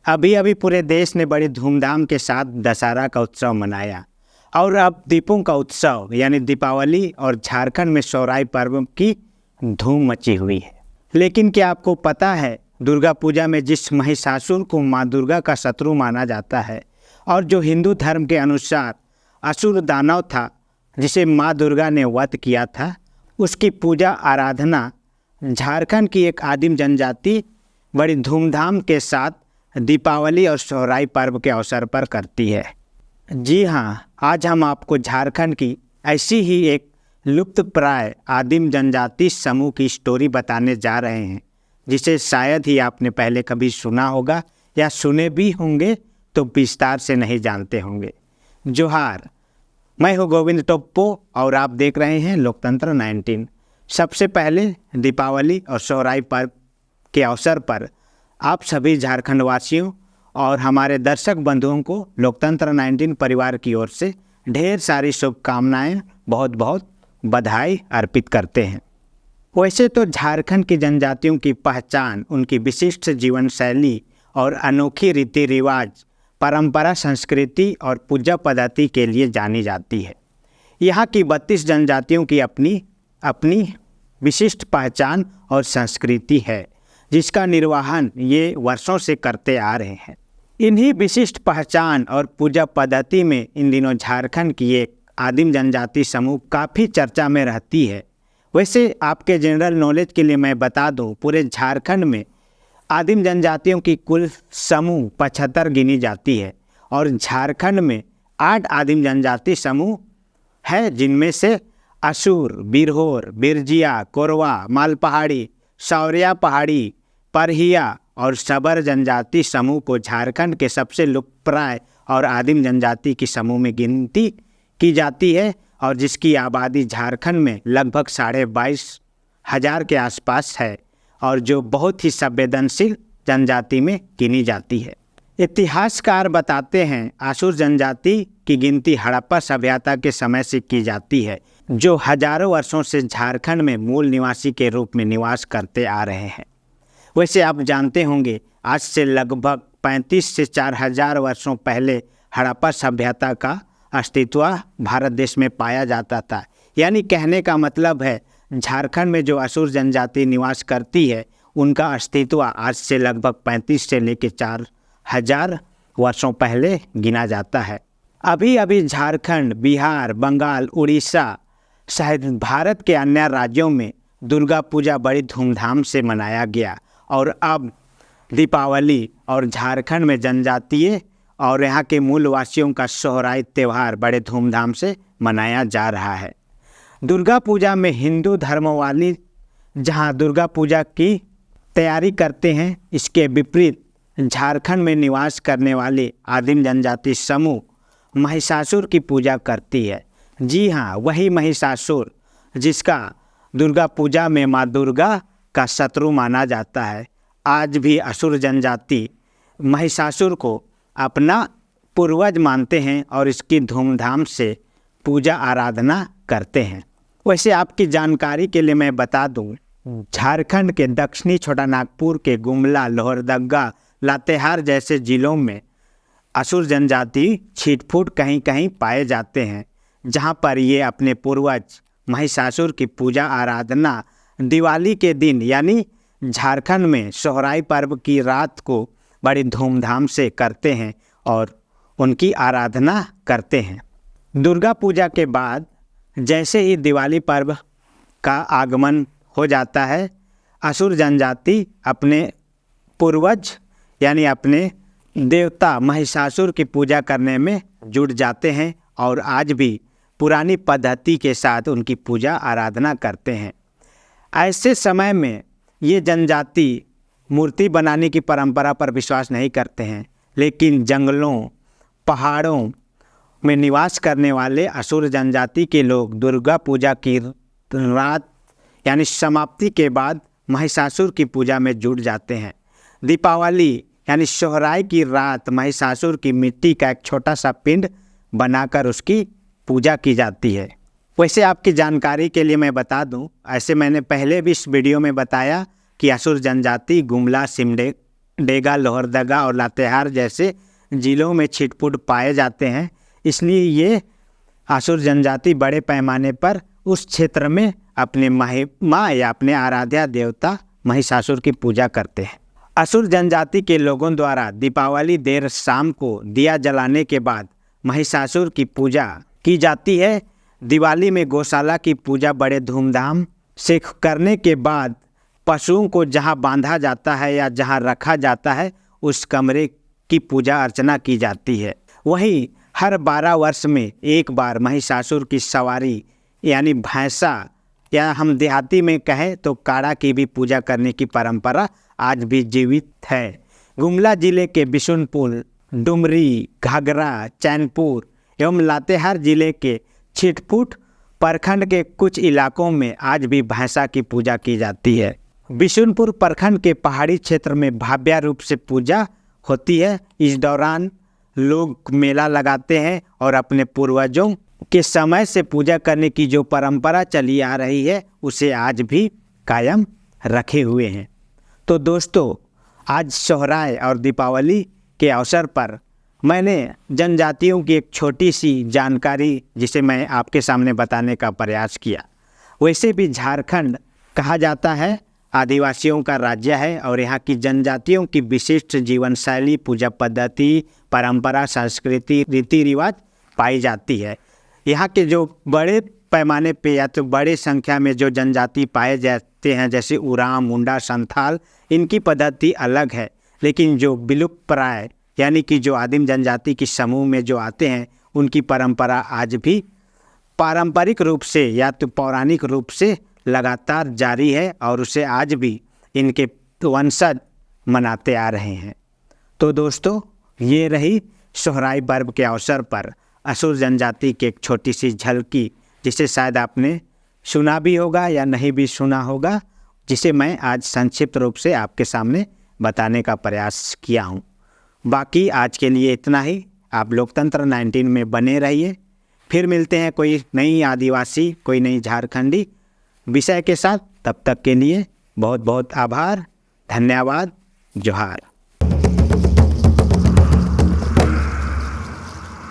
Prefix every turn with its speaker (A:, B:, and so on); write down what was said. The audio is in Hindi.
A: अभी अभी पूरे देश ने बड़ी धूमधाम के साथ दशहरा का उत्सव मनाया और अब दीपों का उत्सव यानी दीपावली और झारखंड में सोहराई पर्व की धूम मची हुई है। लेकिन क्या आपको पता है, दुर्गा पूजा में जिस महिषासुर को माँ दुर्गा का शत्रु माना जाता है और जो हिंदू धर्म के अनुसार असुर दानव था जिसे माँ दुर्गा ने वध किया था, उसकी पूजा आराधना झारखंड की एक आदिम जनजाति बड़ी धूमधाम के साथ दीपावली और सोहराई पर्व के अवसर पर करती है। जी हाँ, आज हम आपको झारखंड की ऐसी ही एक लुप्तप्राय आदिम जनजाति समूह की स्टोरी बताने जा रहे हैं, जिसे शायद ही आपने पहले कभी सुना होगा या सुने भी होंगे तो विस्तार से नहीं जानते होंगे। जोहार, मैं हूँ गोविंद टोप्पो और आप देख रहे हैं लोकतंत्र 19। सबसे पहले दीपावली और सोहराई पर्व के अवसर पर आप सभी झारखंड वासियों और हमारे दर्शक बंधुओं को लोकतंत्र 19 परिवार की ओर से ढेर सारी शुभकामनाएं, बहुत बहुत बधाई अर्पित करते हैं। वैसे तो झारखंड की जनजातियों की पहचान उनकी विशिष्ट जीवन शैली और अनोखी रीति रिवाज, परंपरा, संस्कृति और पूजा पद्धति के लिए जानी जाती है। यहाँ की 32 जनजातियों की अपनी अपनी विशिष्ट पहचान और संस्कृति है, जिसका निर्वहन ये वर्षों से करते आ रहे हैं। इन्हीं विशिष्ट पहचान और पूजा पद्धति में इन दिनों झारखंड की एक आदिम जनजाति समूह काफ़ी चर्चा में रहती है। वैसे आपके जनरल नॉलेज के लिए मैं बता दूं, पूरे झारखंड में आदिम जनजातियों की कुल समूह 75 गिनी जाती है और झारखंड में 8 आदिम जनजाति समूह है, जिनमें से असुर, बिरहोर, बिरजिया, कोरवा, मालपहाड़ी, सौरिया पहाड़ी, परहिया और सबर जनजाति समूह को झारखंड के सबसे लोकप्रिय और आदिम जनजाति की समूह में गिनती की जाती है और जिसकी आबादी झारखंड में लगभग 22,500 के आसपास है और जो बहुत ही संवेदनशील जनजाति में गिनी जाती है। इतिहासकार बताते हैं असुर जनजाति की गिनती हड़प्पा सभ्यता के समय से की जाती है, जो हजारों वर्षों से झारखंड में मूल निवासी के रूप में निवास करते आ रहे हैं। वैसे आप जानते होंगे, आज से लगभग 35 से 4,000 वर्षों पहले हड़प्पा सभ्यता का अस्तित्व भारत देश में पाया जाता था। यानी कहने का मतलब है, झारखंड में जो असुर जनजाति निवास करती है उनका अस्तित्व आज से लगभग 35 से लेकर 4,000 वर्षों पहले गिना जाता है। अभी अभी झारखंड, बिहार, बंगाल, उड़ीसा सहित भारत के अन्य राज्यों में दुर्गा पूजा बड़ी धूमधाम से मनाया गया और अब दीपावली और झारखंड में जनजातीय और यहाँ के मूलवासियों का सोहराई त्यौहार बड़े धूमधाम से मनाया जा रहा है। दुर्गा पूजा में हिंदू धर्म वाली जहाँ दुर्गा पूजा की तैयारी करते हैं, इसके विपरीत झारखंड में निवास करने वाले आदिम जनजाति समूह महिषासुर की पूजा करती है। जी हाँ, वही महिषासुर जिसका दुर्गा पूजा में माँ दुर्गा का शत्रु माना जाता है। आज भी असुर जनजाति महिषासुर को अपना पूर्वज मानते हैं और इसकी धूमधाम से पूजा आराधना करते हैं। वैसे आपकी जानकारी के लिए मैं बता दूं, झारखंड के दक्षिणी छोटानागपुर के गुमला, लोहरदगा, लातेहार जैसे जिलों में असुर जनजाति छिटपुट कहीं कहीं पाए जाते हैं, जहां पर ये अपने पूर्वज महिषासुर की पूजा आराधना दिवाली के दिन यानी झारखंड में सोहराई पर्व की रात को बड़ी धूमधाम से करते हैं और उनकी आराधना करते हैं। दुर्गा पूजा के बाद जैसे ही दिवाली पर्व का आगमन हो जाता है, असुर जनजाति अपने पूर्वज यानी अपने देवता महिषासुर की पूजा करने में जुट जाते हैं और आज भी पुरानी पद्धति के साथ उनकी पूजा आराधना करते हैं। ऐसे समय में ये जनजाति मूर्ति बनाने की परंपरा पर विश्वास नहीं करते हैं, लेकिन जंगलों, पहाड़ों में निवास करने वाले असुर जनजाति के लोग दुर्गा पूजा की रात यानी समाप्ति के बाद महिषासुर की पूजा में जुट जाते हैं। दीपावली यानी सोहराई की रात महिषासुर की मिट्टी का एक छोटा सा पिंड बनाकर उसकी पूजा की जाती है। वैसे आपकी जानकारी के लिए मैं बता दूं, ऐसे मैंने पहले भी इस वीडियो में बताया कि असुर जनजाति गुमला, डेगा, लोहरदगा और लातेहार जैसे जिलों में छिटपुट पाए जाते हैं। इसलिए ये असुर जनजाति बड़े पैमाने पर उस क्षेत्र में अपने महिमा या अपने आराध्य देवता महिषासुर की पूजा करते हैं। असुर जनजाति के लोगों द्वारा दीपावली देर शाम को दिया जलाने के बाद महिषासुर की पूजा की जाती है। दिवाली में गौशाला की पूजा बड़े धूमधाम से करने के बाद पशुओं को जहां बांधा जाता है या जहां रखा जाता है उस कमरे की पूजा अर्चना की जाती है। वहीं हर 12 वर्ष में एक बार महिषासुर की सवारी यानी भैंसा या हम देहाती में कहें तो काड़ा की भी पूजा करने की परंपरा आज भी जीवित है। गुमला जिले के बिशुनपुर, डुमरी, घाघरा, चैनपुर एवं लातेहार जिले के छिटपुट प्रखंड के कुछ इलाकों में आज भी भैंसा की पूजा की जाती है। बिशुनपुर प्रखंड के पहाड़ी क्षेत्र में भव्य रूप से पूजा होती है। इस दौरान लोग मेला लगाते हैं और अपने पूर्वजों के समय से पूजा करने की जो परंपरा चली आ रही है उसे आज भी कायम रखे हुए हैं। तो दोस्तों, आज सोहराय और दीपावली के अवसर पर मैंने जनजातियों की एक छोटी सी जानकारी जिसे मैं आपके सामने बताने का प्रयास किया। वैसे भी झारखंड कहा जाता है आदिवासियों का राज्य है और यहाँ की जनजातियों की विशिष्ट जीवन शैली, पूजा पद्धति, परंपरा, संस्कृति, रीति रिवाज पाई जाती है। यहाँ के जो बड़े पैमाने पे या तो बड़े संख्या में जो जनजाति पाए जाते हैं जैसे उरांव, मुंडा, संथाल, इनकी पद्धति अलग है। लेकिन जो विलुप्त प्राय यानी कि जो आदिम जनजाति की समूह में जो आते हैं उनकी परंपरा आज भी पारंपरिक रूप से या तो पौराणिक रूप से लगातार जारी है और उसे आज भी इनके वंशज मनाते आ रहे हैं। तो दोस्तों, ये रही सोहराय पर्व के अवसर पर असुर जनजाति की एक छोटी सी झलकी, जिसे शायद आपने सुना भी होगा या नहीं भी सुना होगा, जिसे मैं आज संक्षिप्त रूप से आपके सामने बताने का प्रयास किया हूँ। बाकी आज के लिए इतना ही। आप लोकतंत्र 19 में बने रहिए। फिर मिलते हैं कोई नई आदिवासी, कोई नई झारखंडी विषय के साथ। तब तक के लिए बहुत बहुत आभार, धन्यवाद, जोहार।